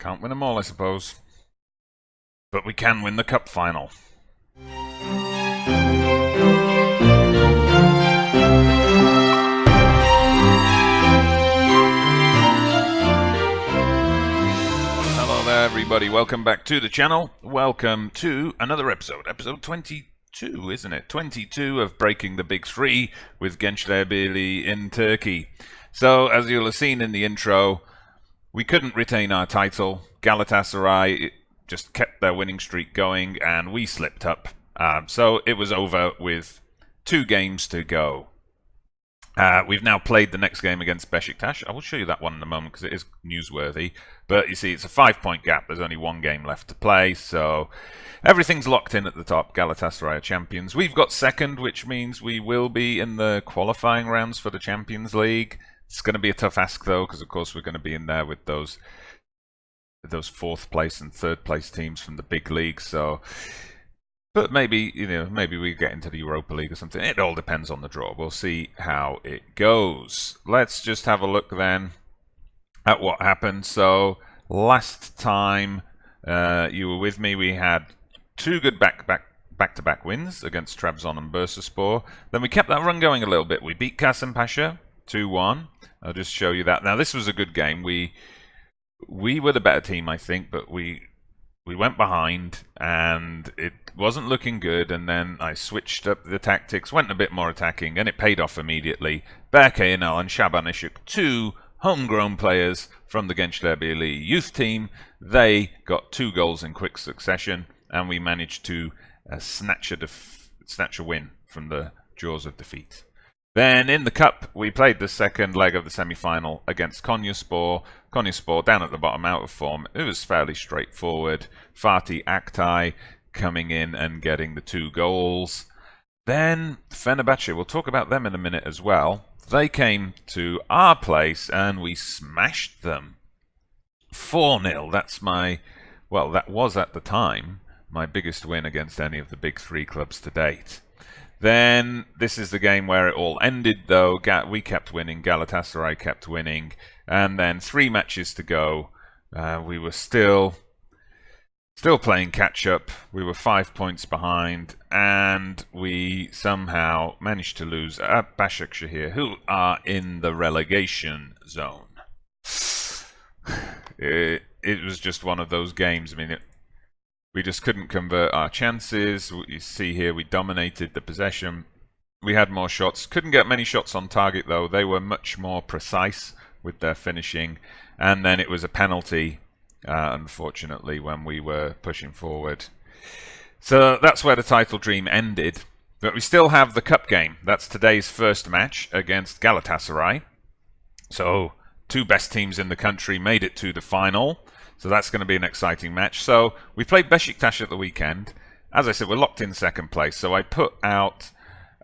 Can't win them all, I suppose. But we can win the cup final. Hello there, everybody. Welcome back to the channel. Welcome to another episode. Episode 22, isn't it? 22 of Breaking the Big Three with Genclerbirligi in Turkey. So, as you'll have seen in the intro, we couldn't retain our title. Galatasaray just kept their winning streak going, and we slipped up. So it was over with 2 games to go. We've now played the next game against Besiktas. I will show you that one in a moment because it is newsworthy. But you see, it's a 5-point gap. There's only 1 game left to play, so everything's locked in at the top. Galatasaray are champions. We've got second, which means we will be in the qualifying rounds for the Champions League. It's going to be a tough ask, though, because of course we're going to be in there with those 4th place and 3rd place teams from the big league. So, but maybe maybe we get into the Europa League or something. It all depends on the draw. We'll see how it goes. Let's just have a look then at what happened. So last time you were with me, we had 2 good back-to-back wins against Trabzon and Bursaspor. Then we kept that run going a little bit. We beat Kasımpaşa 2-1. I'll just show you that. Now this was a good game. We were the better team, I think, but we went behind and it wasn't looking good, and then I switched up the tactics, went a bit more attacking, and it paid off immediately. Berke Ünal and Şaban Işık, 2 homegrown players from the Genclerbirligi youth team. They got 2 goals in quick succession, and we managed to snatch a win from the jaws of defeat. Then in the cup, we played the second leg of the semi-final against Konyaspor. Konyaspor down at the bottom, out of form. It was fairly straightforward. Fatih Aktay coming in and getting the 2 goals. Then Fenerbahce, we'll talk about them in a minute as well. They came to our place and we smashed them. 4-0. That was at the time my biggest win against any of the big 3 clubs to date. Then this is the game where it all ended, though. We kept winning, Galatasaray kept winning, and then 3 matches to go. We were still playing catch-up. We were 5 points behind, and we somehow managed to lose at Başakşehir, who are in the relegation zone. It was just one of those games. I mean, we just couldn't convert our chances. You see here, we dominated the possession. We had more shots. Couldn't get many shots on target, though. They were much more precise with their finishing. And then it was a penalty, unfortunately, when we were pushing forward. So that's where the title dream ended. But we still have the cup game. That's today's first match against Galatasaray. So 2 best teams in the country made it to the final. So that's going to be an exciting match. So we played Besiktas at the weekend. As I said, we're locked in 2nd place. So I put out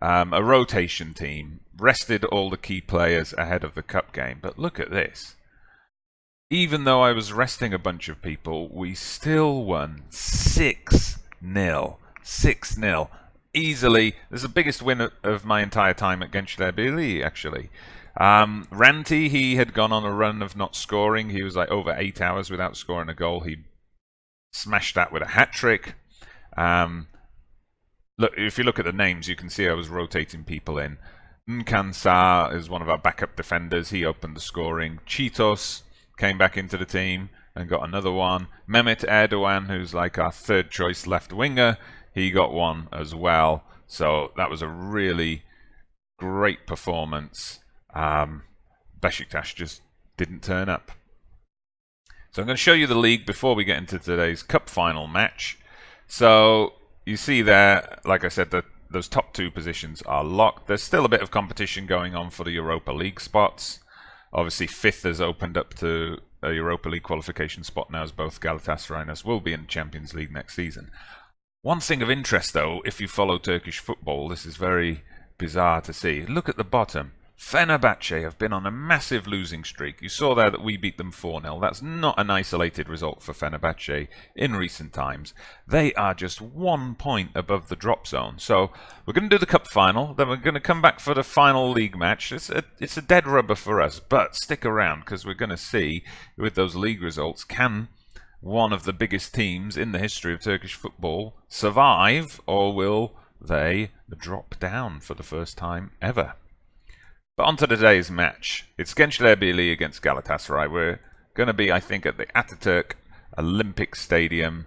a rotation team, rested all the key players ahead of the cup game. But look at this. Even though I was resting a bunch of people, we still won 6-0. 6-0. Easily. This is the biggest win of my entire time at Genclerbirligi, actually. Ranti, he had gone on a run of not scoring. He was like over 8 hours without scoring a goal. He smashed that with a hat-trick. Look, if you look at the names, you can see I was rotating people in. Nkansa is one of our backup defenders. He opened the scoring. Cheetos came back into the team and got another one. Mehmet Erdoğan, who's like our 3rd choice left winger, he got one as well. So that was a really great performance. Besiktas just didn't turn up. So I'm going to show you the league before we get into today's cup final match. So you see there, like I said, that those top 2 positions are locked. There's still a bit of competition going on for the Europa League spots. Obviously 5th has opened up to a Europa League qualification spot now, as both Galatasaray and us will be in Champions League next season. One thing of interest, though, if you follow Turkish football, this is very bizarre to see. Look at the bottom. Fenerbahce have been on a massive losing streak. You saw there that we beat them 4-0. That's not an isolated result for Fenerbahce in recent times. They are just 1 point above the drop zone. So we're going to do the cup final. Then we're going to come back for the final league match. It's a dead rubber for us, but stick around because we're going to see with those league results, can one of the biggest teams in the history of Turkish football survive, or will they drop down for the first time ever? But on to today's match. It's Genclerbirligi against Galatasaray. We're going to be, I think, at the Atatürk Olympic Stadium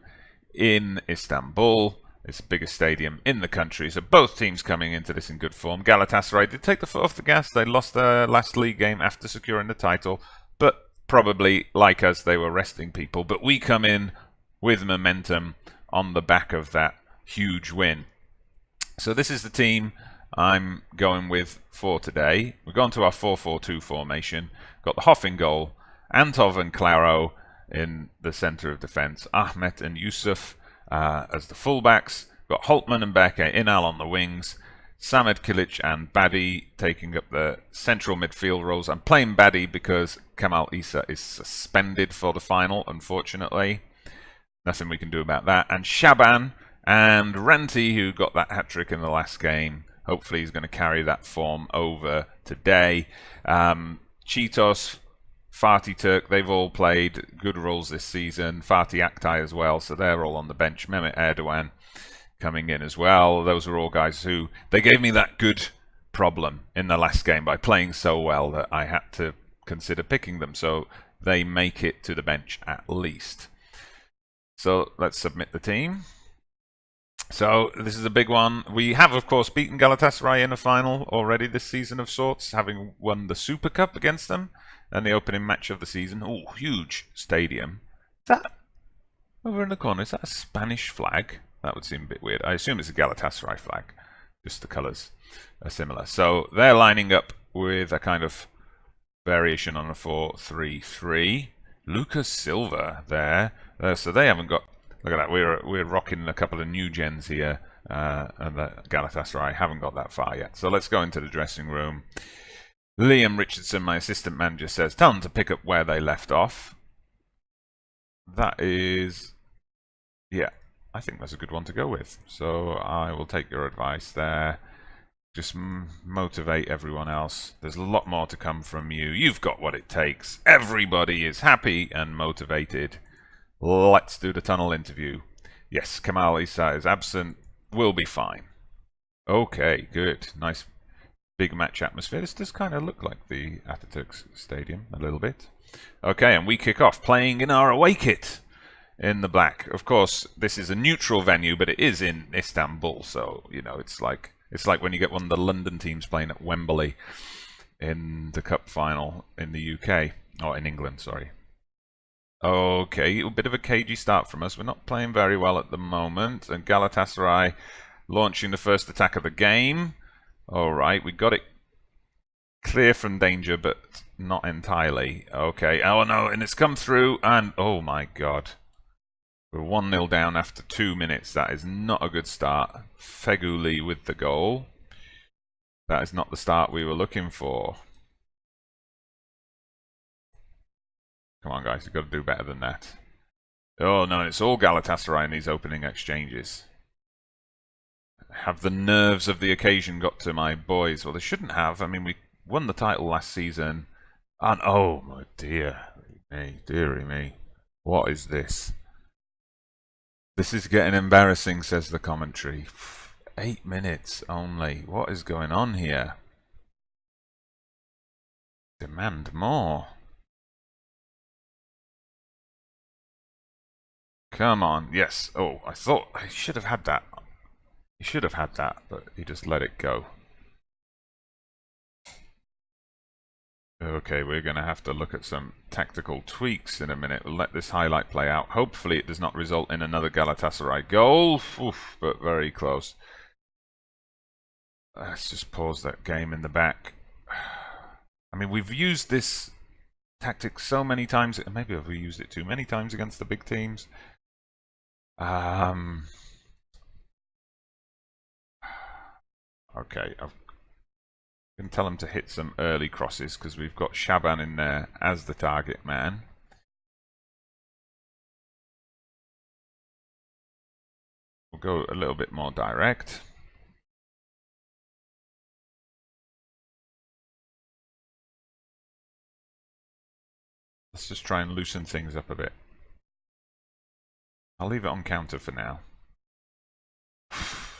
in Istanbul. It's the biggest stadium in the country. So both teams coming into this in good form. Galatasaray did take the foot off the gas. They lost their last league game after securing the title. But probably, like us, they were resting people. But we come in with momentum on the back of that huge win. So this is the team I'm going with for today. We've gone to our 4-4-2 formation. Got the Hoff in goal. Antov and Claro in the centre of defence. Ahmet and Yusuf as the fullbacks. Got Holtman and Berke Inal on the wings. Samet Kilic and Badi taking up the central midfield roles. I'm playing Badi because Kemal Isa is suspended for the final, unfortunately. Nothing we can do about that. And Shaban and Renti, who got that hat-trick in the last game. Hopefully he's going to carry that form over today. Cheetos, Fatih Turk, they've all played good roles this season. Fatih Aktay as well, so they're all on the bench. Mehmet Erdogan coming in as well. Those are all guys who, they gave me that good problem in the last game by playing so well that I had to consider picking them. So they make it to the bench at least. So let's submit the team. So this is a big one. We have, of course, beaten Galatasaray in a final already this season of sorts, having won the Super Cup against them and the opening match of the season. Oh, huge stadium. Is that over in the corner? Is that a Spanish flag? That would seem a bit weird. I assume it's a Galatasaray flag. Just the colours are similar. So they're lining up with a kind of variation on a 4-3-3. Lucas Silva there. So they haven't got... Look at that. We're rocking a couple of new gens here. And the Galatasaray haven't got that far yet. So let's go into the dressing room. Liam Richardson, my assistant manager, says, tell them to pick up where they left off. That is... Yeah, I think that's a good one to go with. So I will take your advice there. Just motivate everyone else. There's a lot more to come from you. You've got what it takes. Everybody is happy and motivated. Let's do the tunnel interview. Yes, Kemal Isa is absent. We'll be fine. Okay, good. Nice big match atmosphere. This does kind of look like the Atatürk Stadium a little bit. Okay, and we kick off playing in our away kit in the black. Of course, this is a neutral venue, but it is in Istanbul, so you know it's like when you get one of the London teams playing at Wembley in the cup final in the UK or in England. Sorry. Okay, a bit of a cagey start from us. We're not playing very well at the moment, and Galatasaray launching the first attack of the game. All right, we got it clear from danger, but not entirely. Okay, oh no, and it's come through, and oh my god. We're 1-0 down after 2 minutes. That is not a good start. Feguli with the goal. That is not the start we were looking for. Come on, guys, you've got to do better than that. Oh no, it's all Galatasaray in these opening exchanges. Have the nerves of the occasion got to my boys? Well, they shouldn't have. I mean, we won the title last season. And oh my dear me, dearie me. What is this? This is getting embarrassing, says the commentary. 8 minutes only. What is going on here? Demand more. Come on. Yes. Oh, I thought I should have had that. He should have had that, but he just let it go. Okay, we're going to have to look at some tactical tweaks in a minute. We'll let this highlight play out. Hopefully it does not result in another Galatasaray goal. Oof, but very close. Let's just pause that game in the back. I mean, we've used this tactic so many times. Maybe I've used it too many times against the big teams. Okay, I can tell him to hit some early crosses because we've got Shaban in there as the target man. We'll go a little bit more direct. Let's just try and loosen things up a bit. I'll leave it on counter for now.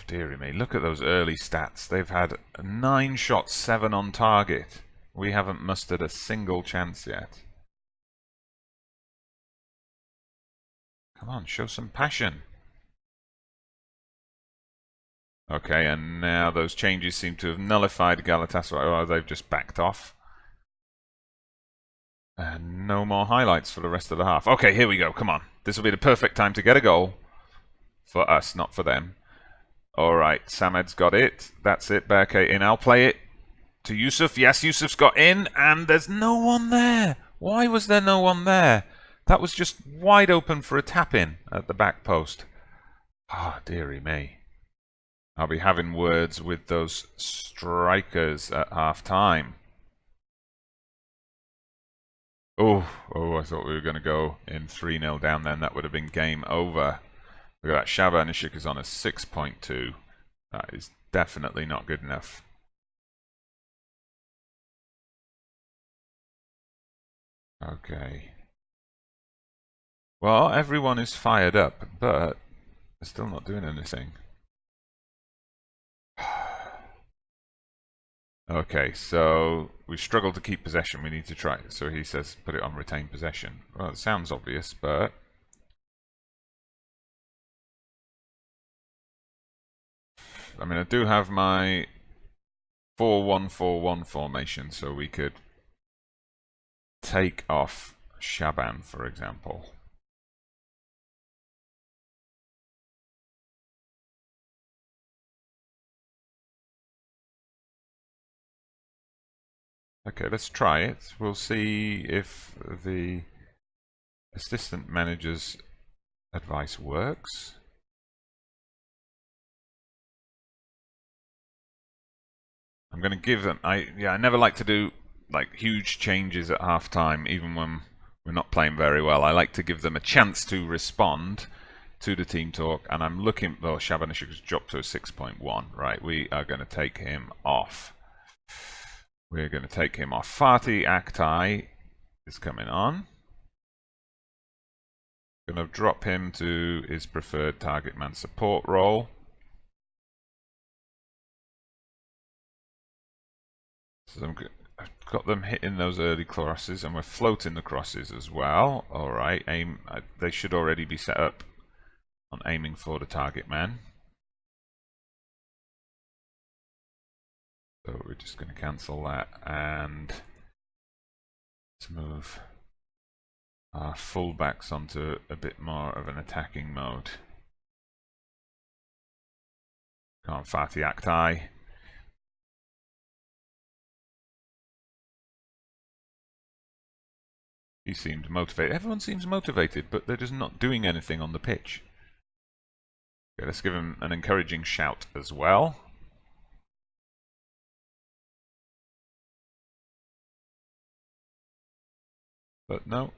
Dearie me, look at those early stats. They've had 9 shots, 7 on target. We haven't mustered a single chance yet. Come on, show some passion. Okay, and now those changes seem to have nullified Galatasaray. Oh, they've just backed off. And no more highlights for the rest of the half. Okay, here we go. Come on. This will be the perfect time to get a goal. For us, not for them. Alright, Samed's got it. That's it. Berke in. I'll play it to Yusuf. Yes, Yusuf's got in. And there's no one there. Why was there no one there? That was just wide open for a tap-in at the back post. Ah, dearie me. I'll be having words with those strikers at half-time. Oh, I thought we were going to go in 3-0 down then. That would have been game over. Look at that. Shabanishik is on a 6.2. That is definitely not good enough. Okay. Well, everyone is fired up, but they're still not doing anything. Okay, so we struggle to keep possession. We need to try. So he says put it on retain possession. Well, it sounds obvious, but I mean, I do have my 4-1-4-1 formation, so we could take off Shaban, for example. Okay, let's try it. We'll see if the assistant manager's advice works. I'm going to give them... I never like to do like huge changes at half-time, even when we're not playing very well. I like to give them a chance to respond to the team talk, and I'm looking... Well, Shabanishik has dropped to a 6.1. Right, we are going to take him off. We're going to take him off. Fatih Aktay is coming on. Going to drop him to his preferred target man support role. So I've got them hitting those early crosses, and we're floating the crosses as well. Alright, they should already be set up on aiming for the target man. So we're just going to cancel that and let's move our fullbacks onto a bit more of an attacking mode. Come on, Fatih Aktay. He seemed motivated. Everyone seems motivated, but they're just not doing anything on the pitch. Okay, let's give him an encouraging shout as well. But no,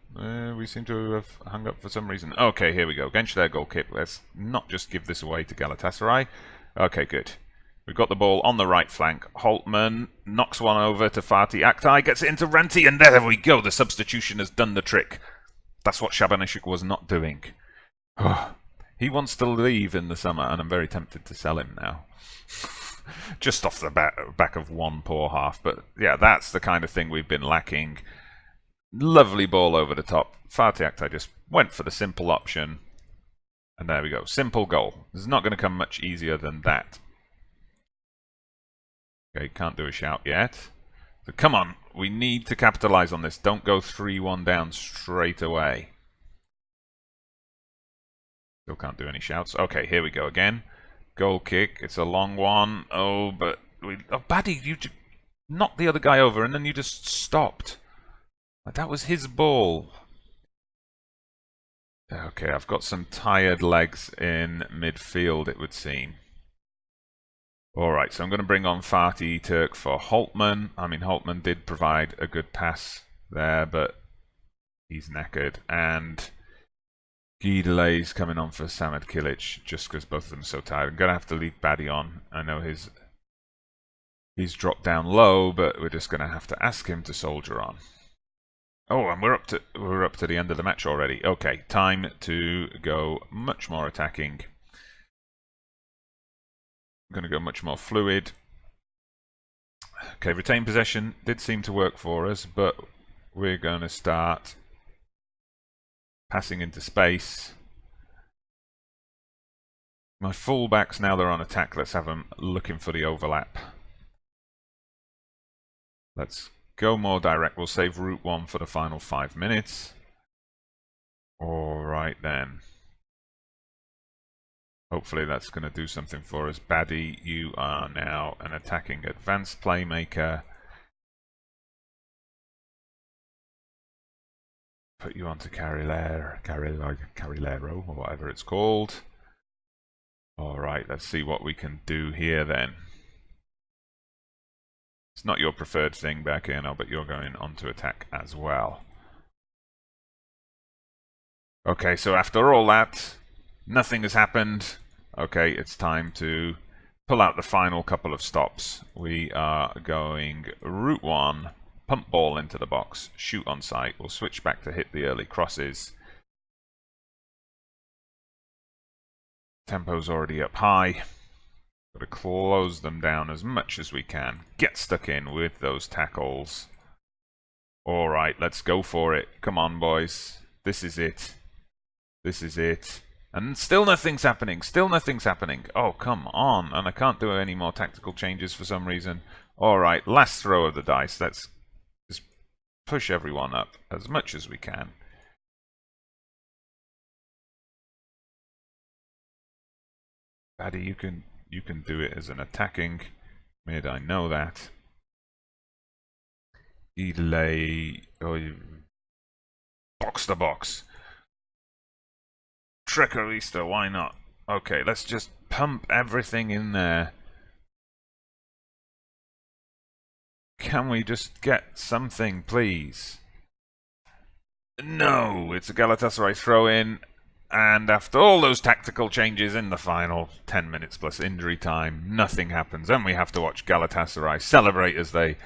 we seem to have hung up for some reason. Okay, here we go. Gençler goal kick. Let's not just give this away to Galatasaray. Okay, good. We've got the ball on the right flank. Holtman knocks one over to Fatih Aktay, gets it into Ranti, and there we go. The substitution has done the trick. That's what Shabanishik was not doing. He wants to leave in the summer, and I'm very tempted to sell him now. Just off the back of one poor half. But yeah, that's the kind of thing we've been lacking. Lovely ball over the top. Fatih Aktay just went for the simple option. And there we go. Simple goal. It's not going to come much easier than that. Okay, can't do a shout yet. So come on. We need to capitalize on this. Don't go 3-1 down straight away. Still can't do any shouts. Okay, here we go again. Goal kick. It's a long one. Oh, but... Oh, Baddy, you knocked the other guy over and then you just stopped. That was his ball. Okay, I've got some tired legs in midfield, it would seem. Alright, so I'm going to bring on Fatih Turk for Holtman. I mean, Holtman did provide a good pass there, but he's knackered. And Guidelay's coming on for Samet Kilic, just because both of them are so tired. I'm going to have to leave Baddy on. I know he's dropped down low, but we're just going to have to ask him to soldier on. Oh, and we're up to the end of the match already. Okay, time to go much more attacking. I'm going to go much more fluid. Okay, retain possession did seem to work for us, but we're going to start passing into space. My fullbacks, now they're on attack, let's have them looking for the overlap. Let's go more direct. We'll save route 1 for the final 5 minutes. Alright then. Hopefully that's going to do something for us. Baddie, you are now an attacking advanced playmaker. Put you onto Carrilero, or whatever it's called. Alright, let's see what we can do here then. It's not your preferred thing back here now, but you're going on to attack as well. Okay, so after all that, nothing has happened. Okay, it's time to pull out the final couple of stops. We are going route 1, pump ball into the box, shoot on sight. We'll switch back to hit the early crosses. Tempo's already up high. Got to close them down as much as we can. Get stuck in with those tackles. Alright, let's go for it. Come on, boys. This is it. This is it. And still nothing's happening. Still nothing's happening. Oh, come on. And I can't do any more tactical changes for some reason. Alright, last throw of the dice. Let's just push everyone up as much as we can. Baddie, you can do it as an attacking mid, I know that. Delay. Oh, box to box. Trecorista, why not? Okay, let's just pump everything in there. Can we just get something, please? No, it's a Galatasaray throw-in. And after all those tactical changes in the final 10 minutes plus injury time, nothing happens. And we have to watch Galatasaray celebrate as they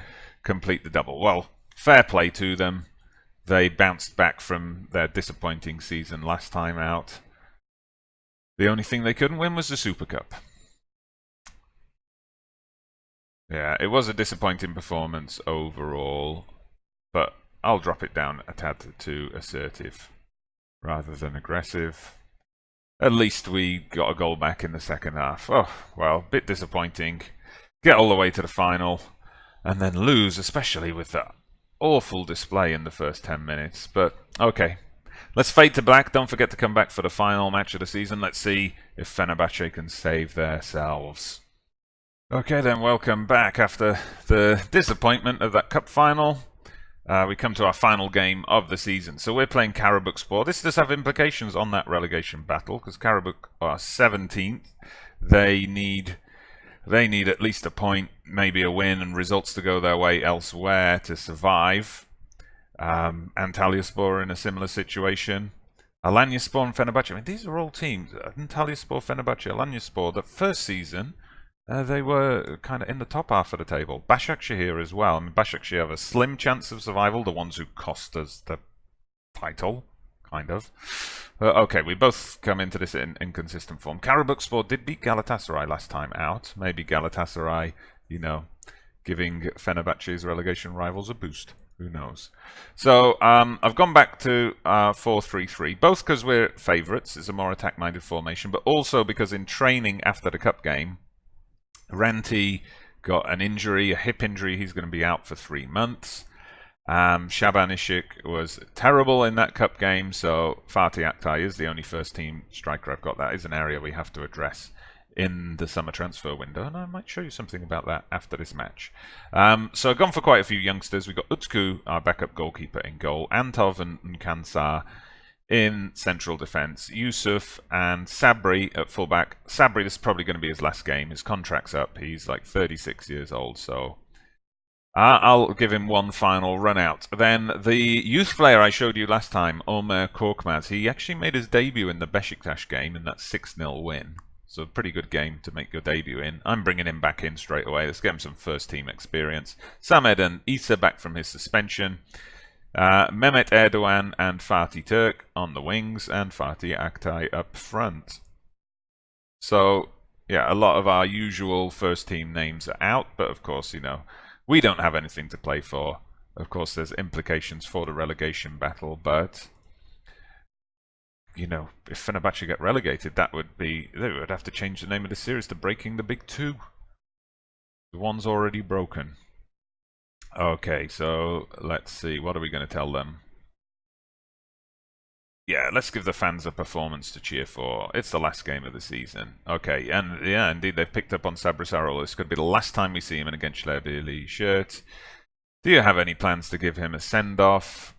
complete the double. Well, fair play to them. They bounced back from their disappointing season last time out. The only thing they couldn't win was the Super Cup. Yeah, it was a disappointing performance overall, but I'll drop it down a tad to assertive rather than aggressive. At least we got a goal back in the second half. Oh, well, bit disappointing. Get all the way to the final and then lose, especially with that awful display in the first 10 minutes. But, okay. Let's fade to black. Don't forget to come back for the final match of the season. Let's see if Fenerbahce can save themselves. Okay then, welcome back after the disappointment of that cup final. We come to our final game of the season. So we're playing Karabukspor. This does have implications on that relegation battle because Karabuk are 17th. They need at least a point, maybe a win, and results to go their way elsewhere to survive. Antalyaspor in a similar situation. Alanyaspor and Fenerbahce. I mean, these are all teams. Antalyaspor, Fenerbahce, Alanyaspor. The first season, they were kind of in the top half of the table. Başakşehir as well. I mean, Başakşehir have a slim chance of survival. The ones who cost us the title, kind of. Okay, we both come into this in inconsistent form. Karabukspor did beat Galatasaray last time out. Maybe Galatasaray, you know, giving Fenerbahce's relegation rivals a boost. Who knows? So I've gone back to 4-3-3, both because we're favourites. It's a more attack-minded formation, but also because in training after the cup game, Ranti got an injury, a hip injury. He's going to be out for 3 months. Shaban Ishik was terrible in that cup game, so Fatih Aktay is the only first-team striker I've got. That is an area we have to address in the summer transfer window, and I might show you something about that after this match. So I've gone for quite a few youngsters. We've got Utku, our backup goalkeeper, in goal, Antov and Kansar in central defence, Yusuf and Sabri at fullback. Sabri, this is probably going to be his last game. His contract's up. He's like 36 years old, so I'll give him one final run out. Then the youth player I showed you last time, Omer Korkmaz, he actually made his debut in the Besiktas game in that 6-0 win. So a pretty good game to make your debut in. I'm bringing him back in straight away. Let's get him some first-team experience. Samed and Issa back from his suspension. Mehmet Erdogan and Fatih Turk on the wings, and Fatih Aktay up front. So, yeah, a lot of our usual first team names are out, but of course, you know, we don't have anything to play for. Of course, there's implications for the relegation battle, but, you know, if Fenerbahce get relegated, they would have to change the name of the series to Breaking the Big Two. The one's already broken. Okay, so let's see, what are we going to tell them? Yeah, let's give the fans a performance to cheer for. It's the last game of the season. Okay, and yeah, indeed, they've picked up on Sabri Sarol. It's going to be the last time we see him in a Genclerbirligi shirt. Do you have any plans to give him a send-off?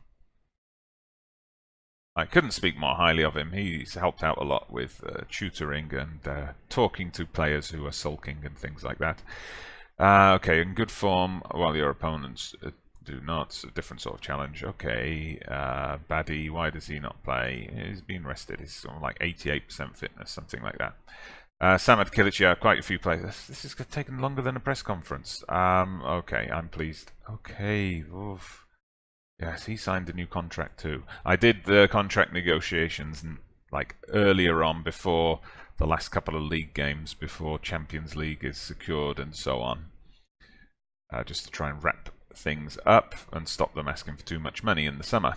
I couldn't speak more highly of him. He's helped out a lot with tutoring and talking to players who are sulking and things like that. Okay, in good form while your opponents do not. It's a different sort of challenge. Okay, Baddy, why does he not play? He's been rested. He's on like 88% fitness, something like that. Samad Kilic, quite a few players. This is taking longer than a press conference. Okay, I'm pleased. Okay, oof. Yes, he signed a new contract too. I did the contract negotiations like earlier on, before the last couple of league games, before Champions League is secured and so on. Just to try and wrap things up and stop them asking for too much money in the summer.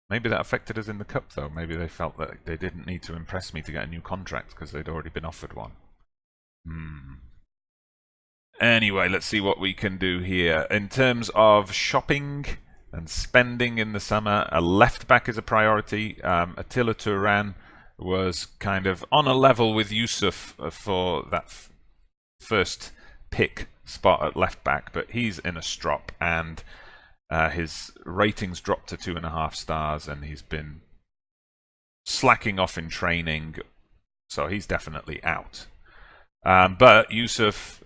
Maybe that affected us in the cup though. Maybe they felt that they didn't need to impress me to get a new contract because they'd already been offered one. Anyway, let's see what we can do here. In terms of shopping and spending in the summer, a left back is a priority. Attila Turan was kind of on a level with Yusuf for that first pick spot at left back, but he's in a strop, and his ratings dropped to 2.5 stars, and he's been slacking off in training, so he's definitely out. But Yusuf,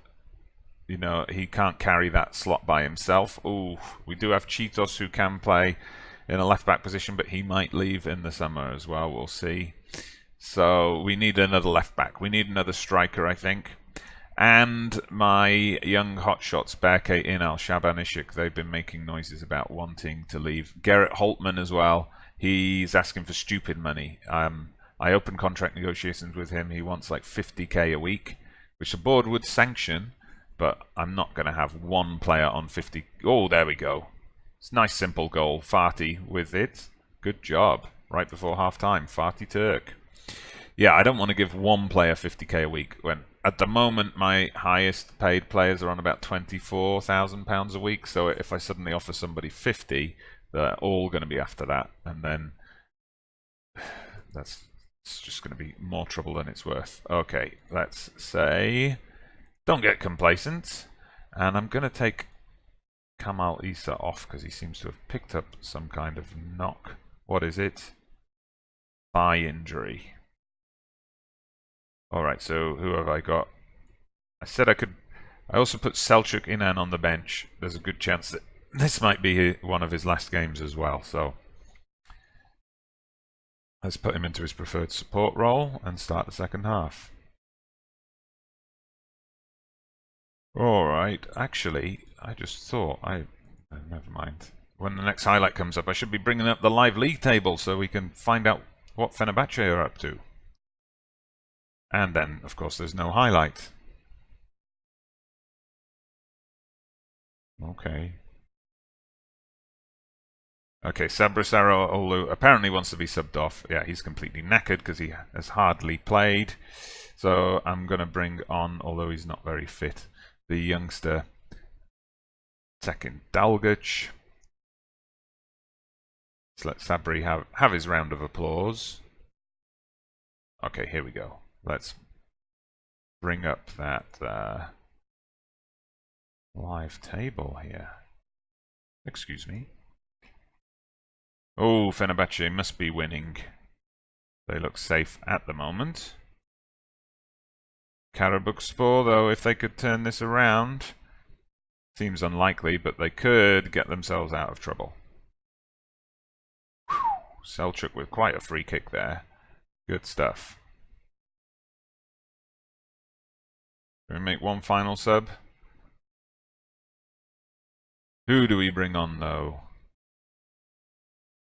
you know, he can't carry that slot by himself. Ooh, we do have Cheetos who can play in a left-back position, but he might leave in the summer as well. We'll see. So we need another left-back. We need another striker, I think. And my young hotshots, Berke in Al Shabanishik, they've been making noises about wanting to leave. Gerrit Holtman as well. He's asking for stupid money. I opened contract negotiations with him. He wants like 50k a week, which the board would sanction. But I'm not going to have one player on 50. Oh, there we go. It's a nice simple goal. Fatih with it. Good job. Right before half-time. Fatih Turk. Yeah, I don't want to give one player 50k a week when at the moment my highest paid players are on about £24,000 a week. So if I suddenly offer somebody 50, they're all going to be after that. And then it's just going to be more trouble than it's worth. Okay, let's say... Don't get complacent, and I'm going to take Kamal Issa off because he seems to have picked up some kind of knock. What is it? Thigh injury. Alright, so who have I got? I said I could... I also put Selçuk Inan on the bench. There's a good chance that this might be one of his last games as well, so... Let's put him into his preferred support role and start the second half. Alright, actually, I just thought, never mind. When the next highlight comes up, I should be bringing up the live league table so we can find out what Fenerbahce are up to. And then, of course, there's no highlight. Okay. Okay, Sabri Saroglu apparently wants to be subbed off. Yeah, he's completely knackered because he has hardly played. So I'm going to bring on, although he's not very fit, the youngster Tekin Dalgic. Let's let Sabri have his round of applause. Okay, here we go. Let's bring up that live table here. Excuse me. Oh, Fenerbahce must be winning. They look safe at the moment. Karabukspor, though, if they could turn this around, seems unlikely, but they could get themselves out of trouble. Whew. Selçuk with quite a free kick there. Good stuff. Can we make one final sub? Who do we bring on, though?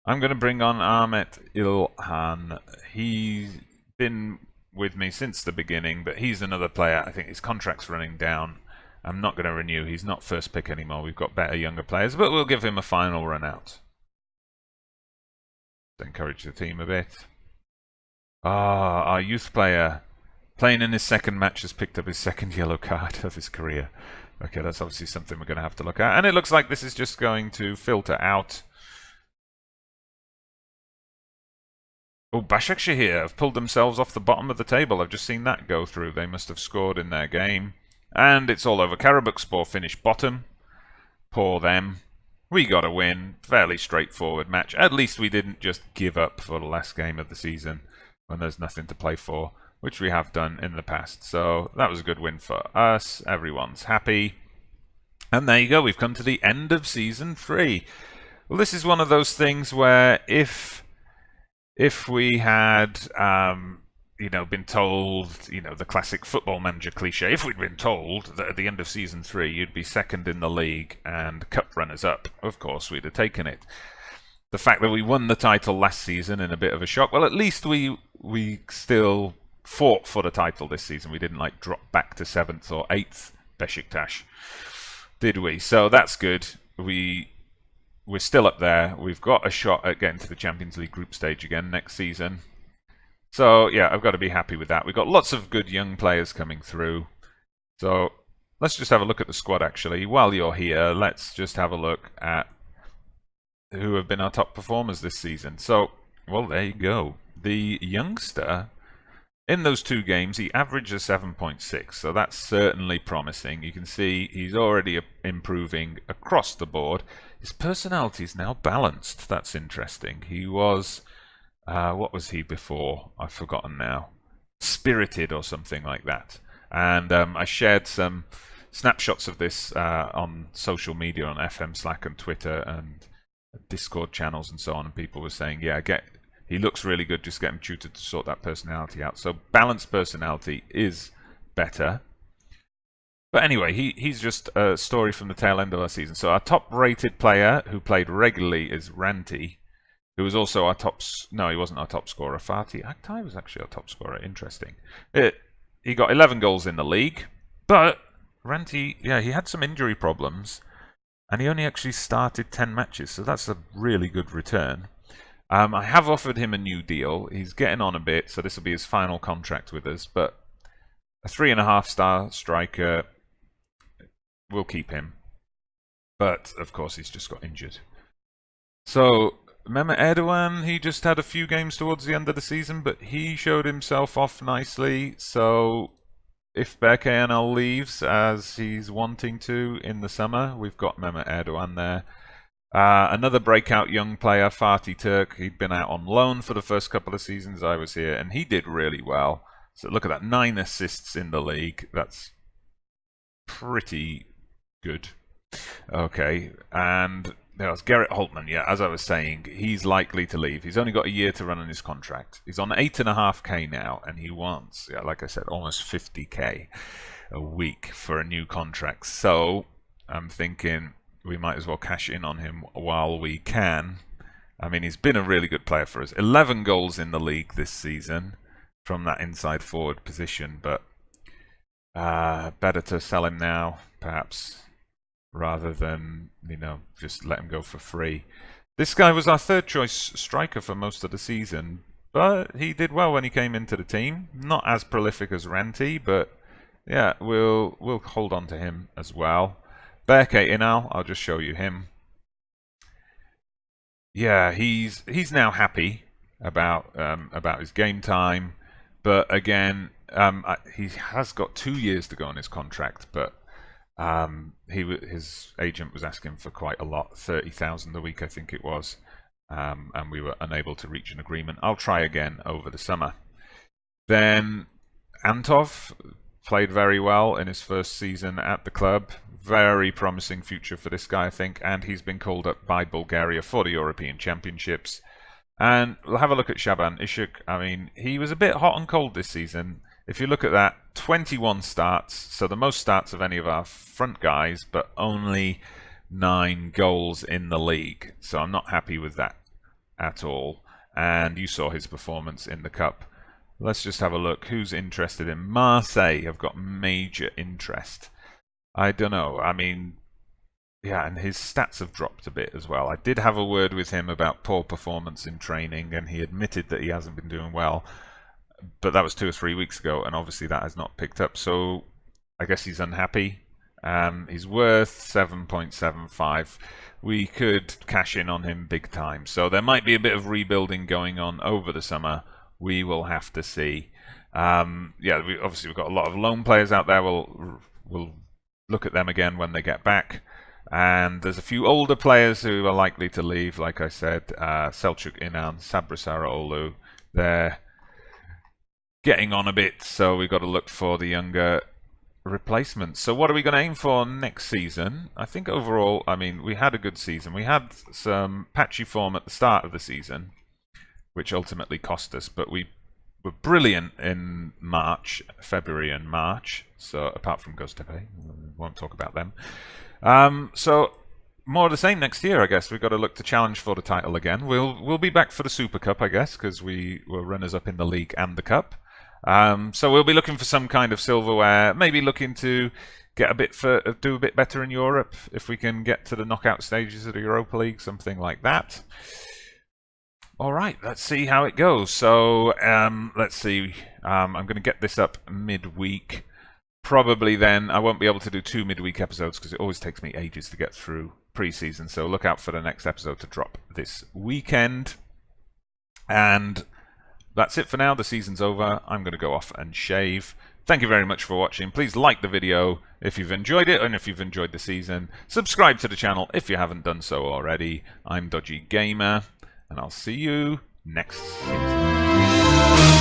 I'm going to bring on Ahmet Ilhan. He's been with me since the beginning, but he's another player. I think his contract's running down. I'm not going to renew. He's not first pick anymore. We've got better, younger players, but we'll give him a final run out. To encourage the team a bit. Our youth player, playing in his second match, has picked up his second yellow card of his career. Okay, that's obviously something we're going to have to look at. And it looks like this is just going to filter out. Oh, Başakşehir have pulled themselves off the bottom of the table. I've just seen that go through. They must have scored in their game. And it's all over. Karabukspor finished bottom. Poor them. We got a win. Fairly straightforward match. At least we didn't just give up for the last game of the season when there's nothing to play for, which we have done in the past. So that was a good win for us. Everyone's happy. And there you go. We've come to the end of Season 3. Well, this is one of those things where if we had, been told, the classic football manager cliche, if we'd been told that at the end of Season 3 you'd be second in the league and cup runners-up, of course we'd have taken it. The fact that we won the title last season in a bit of a shock, well, at least we still fought for the title this season. We didn't drop back to 7th or 8th Besiktas, did we? So that's good. We're still up there. We've got a shot at getting to the Champions League group stage again next season. So yeah, I've got to be happy with that. We've got lots of good young players coming through. So let's just have a look at the squad actually. While you're here, let's just have a look at who have been our top performers this season. So, well, there you go. The youngster, in those 2 games, he averaged a 7.6, so that's certainly promising. You can see he's already improving across the board. His personality is now balanced. That's interesting. He was, what was he before? I've forgotten now. Spirited or something like that. And I shared some snapshots of this on social media, on FM, Slack, and Twitter, and Discord channels and so on, and people were saying, yeah, he looks really good, just get him tutored to sort that personality out. So balanced personality is better. But anyway, he's just a story from the tail end of our season. So our top rated player who played regularly is Ranti, who was also our top... No, he wasn't our top scorer. Fatih Aktay was actually our top scorer. Interesting. He got 11 goals in the league, but Ranti, yeah, he had some injury problems. And he only actually started 10 matches, so that's a really good return. I have offered him a new deal. He's getting on a bit, so this will be his final contract with us. But a 3.5-star striker, we'll keep him. But, of course, he's just got injured. So, Mehmet Erdogan, he just had a few games towards the end of the season, but he showed himself off nicely. So, if BKNL leaves, as he's wanting to in the summer, we've got Mehmet Erdogan there. Another breakout young player, Fatih Turk. He'd been out on loan for the first couple of seasons I was here, and he did really well. So look at that, 9 assists in the league. That's pretty good. Okay, and there was Gerrit Holtman. Yeah, as I was saying, he's likely to leave. He's only got a year to run on his contract. He's on 8.5k now, and he wants, yeah, like I said, almost 50k a week for a new contract. So I'm thinking we might as well cash in on him while we can. I mean, he's been a really good player for us. 11 goals in the league this season from that inside forward position, but better to sell him now, perhaps, rather than, just let him go for free. This guy was our 3rd choice striker for most of the season, but he did well when he came into the team. Not as prolific as Ranti, but yeah, we'll hold on to him as well. Berke Inal, I'll just show you him. Yeah, he's now happy about his game time, but again, he has got 2 years to go on his contract, but his agent was asking for quite a lot, 30,000 a week, I think it was, and we were unable to reach an agreement. I'll try again over the summer. Then Antov played very well in his first season at the club. Very promising future for this guy, I think, and he's been called up by Bulgaria for the European Championships. And we'll have a look at Shaban Ishuk. I mean, he was a bit hot and cold this season. If you look at that, 21 starts, so the most starts of any of our front guys, but only 9 goals in the league. So I'm not happy with that at all. And you saw his performance in the Cup. Let's just have a look. Who's interested in Marseille? Have got major interest. I don't know. I mean, yeah, and his stats have dropped a bit as well. I did have a word with him about poor performance in training, and he admitted that he hasn't been doing well. But that was 2 or 3 weeks ago, and obviously that has not picked up. So I guess he's unhappy. He's worth 7.75. We could cash in on him big time. So there might be a bit of rebuilding going on over the summer. We will have to see. Yeah, obviously we've got a lot of loan players out there. We'll look at them again when they get back. And there's a few older players who are likely to leave. Like I said, Selçuk Inan, Sabri Sarıoğlu. They're getting on a bit, so we've got to look for the younger replacements. So what are we going to aim for next season? I think overall, I mean, we had a good season. We had some patchy form at the start of the season, which ultimately cost us, but we were brilliant in February and March. So apart from Göztepe, we won't talk about them. So more of the same next year, I guess. We've got to look to challenge for the title again. We'll be back for the Super Cup, I guess, because we were runners-up in the league and the Cup. So we'll be looking for some kind of silverware, maybe looking to get do a bit better in Europe if we can get to the knockout stages of the Europa League, something like that. All right, let's see how it goes. So let's see. I'm going to get this up midweek. Probably then I won't be able to do 2 midweek episodes because it always takes me ages to get through pre-season. So look out for the next episode to drop this weekend. And that's it for now. The season's over. I'm going to go off and shave. Thank you very much for watching. Please like the video if you've enjoyed it and if you've enjoyed the season. Subscribe to the channel if you haven't done so already. I'm Dodgy Gamer, and I'll see you next season.